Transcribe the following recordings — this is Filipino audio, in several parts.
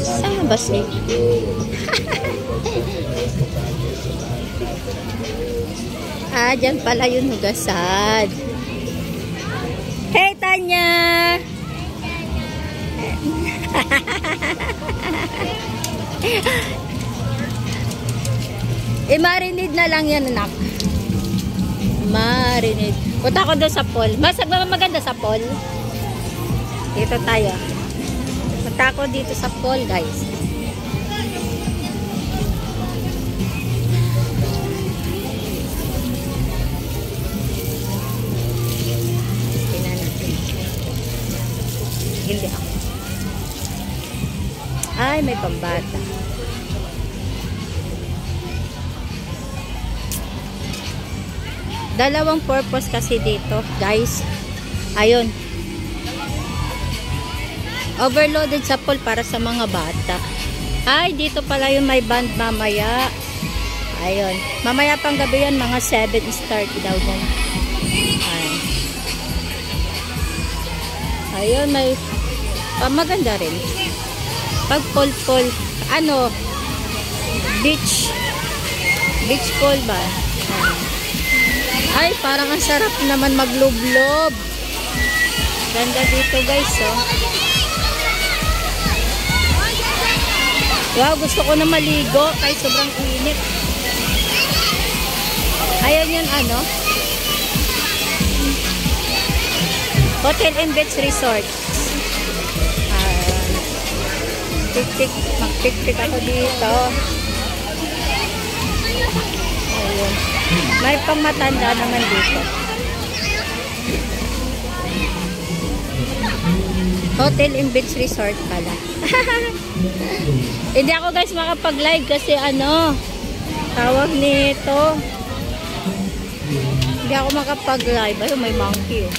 Saan ba si? Ah, dyan pala yung hugasan. Hey, Tanya! I-marinate na lang yan, anak. Marinate. Punta ko doon sa pool. Mas maganda sa pool. Dito tayo. Punta ko dito sa pool, guys. Tingnan natin. Hindi ako. Ay, may pambata. Dalawang purpose kasi dito, guys. Ayun. Overloaded sa pool para sa mga bata. Ay, dito pala yung may band mamaya. Ayun. Mamaya pang gabi yan, mga 7 start daw yan. Ayun. Ayun, may maganda rin. Pag pool, ano, beach pool ba? Ay, parang ang sarap naman maglublob. Ganda dito, guys, oh. Wow, gusto ko na maligo kahit sobrang init. Ayan yung ano, Hotel and Beach Resort. Mag-picnic ako dito. Ayun. May pangmatanda naman dito. Hotel and Beach Resort pala. Hindi ako, guys, makapag-live kasi ano, tawag nito. Hindi ako makapag-live. Ayun, may monkey, oh.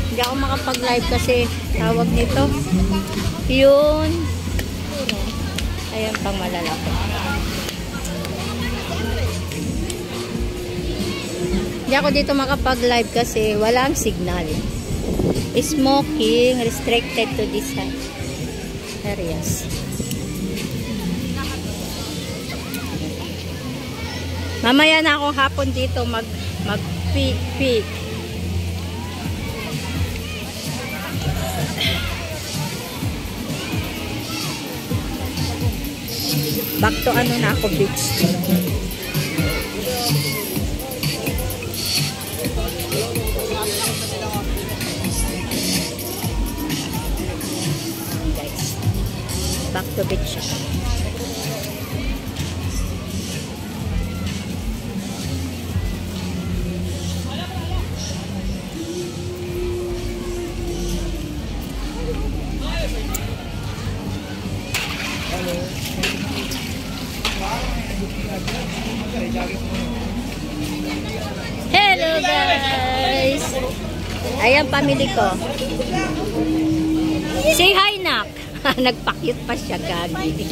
Hindi ako makapag-live kasi tawag nito. Yun. Ayan, pang malalaki. Hindi ako dito makapag-live kasi walang signal. Smoking restricted to this areas. Mamaya na ako hapon dito mag-peak. Back to ano na ako, beach. Back to beach. Hello, guys. Ayan, pamili ko. Say hi, nak. Nagpakyut pa siya, gagi.